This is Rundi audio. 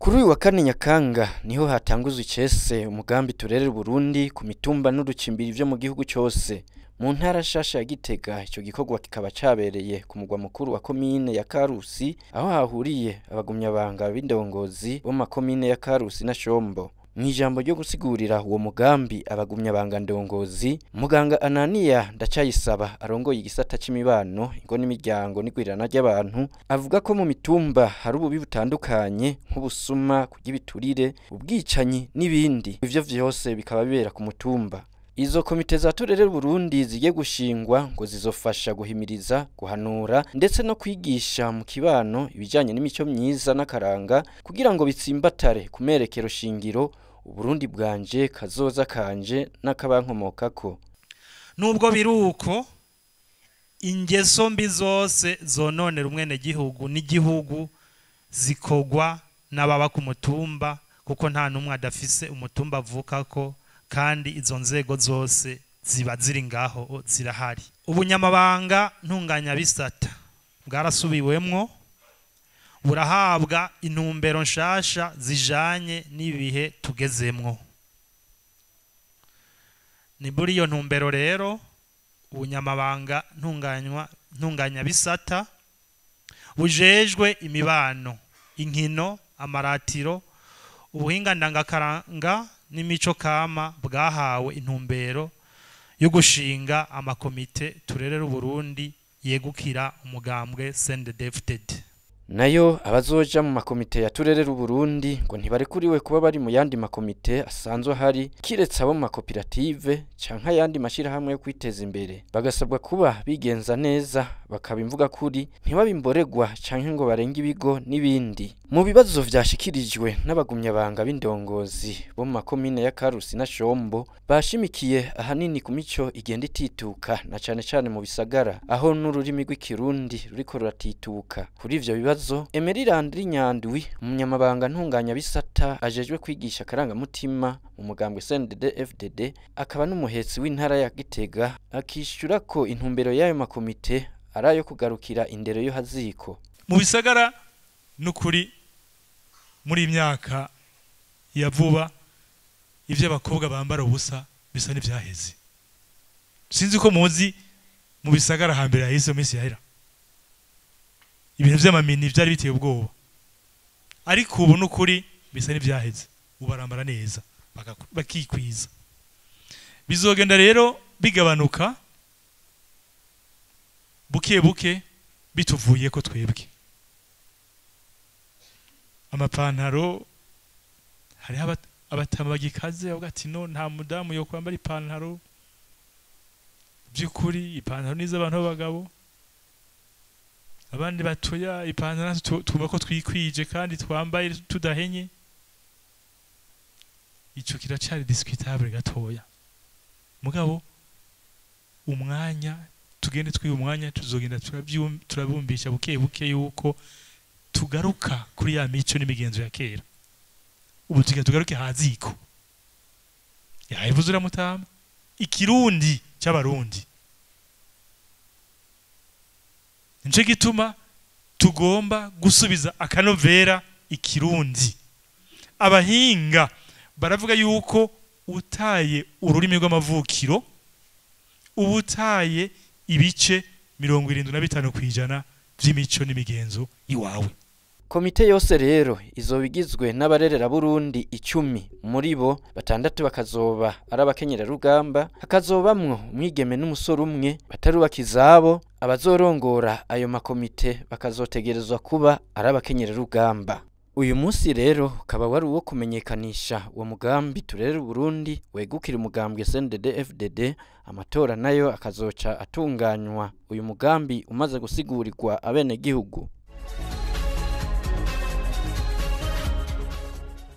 Kuri uyu wa kane Nyakanga niho hatanguzwa icese umugambi turerera Burundi ku mitumba n'urucimbiri vyo mu gihugu cyose. Mu ntara nshasha ya Gitega ico gikorwa kikaba cabereye ku mugwa mukuru wa komine ya Karusi, aho hahuriye abagumyabanga b'indongozi bo mu komine ya Karusi na Shombo. Mwijambo ryo gusigurira uwo mugambi abagumyabanga ndongozi, muganga Anania Ndacayisaba arongoye igisata c'imibano ingo n'imiryango n'igwirirana ry'abantu, avuga ko mu mitumba hari ububi butandukanye nk'ubusuma, kugibiturire, ubwicanyi n'ibindi. Ivyo vyose bikaba bibera ku mutumba. Izo komite za turerera Burundi zigiye gushingwa ngo zizofasha guhimiriza, guhanura ndetse no kwigisha mu kibano ibijanye n'imico myiza n'akaranga kugira ngo bitsimbatare ku merekero shingiro Uburundi bwanje kazoza kanje n'akabankomokako. Nubwo biruko ingeso mbi zose zononera umwene gihugu n'igihugu zikogwa n'ababa ku mutumba, kuko nta numwe adafise umutumba avukako kandi izo nzego zose ziba ziri ngaho zirahari. Ubunyamabanga ntunganya bisata bwarasubiwemwo, burahabwa intumbero nshasha zijanye n'ibihe tugezemwo. Ni buri iyo ntumbero rero ubunyamabanga ntunganya bisata bujejwe imibano, inkino, amaratiro, ubuhinga ndangakaranga n'imico kama bwahawe intumbero yo gushinga amakomite turerera Burundi yegukira umugambwe CNDD-FDD. Nayo abazoja mu makomite ya turerera Burundi ngo ntibarekuriwe kuba bari mu yandi makomite asanzwe hari kiretse abo mu makoperative canke yandi mashirahamwe yo kwiteza imbere. Bagasabwa kuba bigenza neza, bakabimvuga kuri, ntibabimboregwa canke ngo barenge ibigo n'ibindi. Mu bibazo vyashikirijwe n'abagumyabanga b'indongozi bo mu makomine ya Karusi na Shombo, bashimikiye ahanini ku mico igenda itituka na cane mu bisagara, aho n'ururimi rw'ikirundi ruriko ruratituka. Kuri ivyo bibazo Emery Landry Nyandwi, umunyamabanga ntunganya bisata ajejwe kwigisha akarangamutima mu mugambwe CNDD-FDD, akaba n'umuhetsi w'intara ya Gitega, akishura ko intumbero y'ayo makomite arayo kugarukira indero yo haziko. Mu bisagara n'ukuri muri imyaka ya vuba ivyo abakobwa bambara ubusa bisa n'ivyaheze. Sinzi ko muzi mu bisagara hambere hahise misi yahera ibintu vy'amamini vyari biteye ubwoba, ariko ubu n'ukuri bisa n'ivyaheze, ubarambara neza bakikwiza. Bizogenda rero bigabanuka buke buke bituvuye ko twebwe. Amapantaro hari abatama bagikaze avuga ati no nta mudamu yo kwambara ipantaro, byukuri ipantaro niza abantu b'abagabo. Abandi batoya ipantaro tuba ko twikwije kandi twambaye tudahenye. Ico kiracari discutable gatoya. Mugabo umwanya tugende umwanya tuzogenda turabumbisha buke buke yuko tugaruka kuri ya mico n'imigenzo ya kera. Ubu tugaruke haziko. Yahivuzura mutama ikirundi cy'abarundi. Nje gituma tugomba gusubiza akanovera ikirundi. Abahinga baravuga yuko utaye ururimi rw'amavukiro ubutaye ibice 75% vy'imico n'imigenzo iwawe. Komite yose rero izobigizwe n'abarerera Burundi 10, muri bo 6 bakazoba arabakenyera rugamba, hakazobamwo umwigeme n'umusore umwe batarubaka izabo. Abazorongora ayo makomite bakazotegerezwa kuba arabakenyera rugamba. Uyu munsi rero ukaba wari uwo kumenyekanisha uwo mugambi turerera Burundi wegukira umugambwe CNDD-FDD. Amatora nayo akazoca atunganywa uyu mugambi umaze gusigurirwa abene gihugu.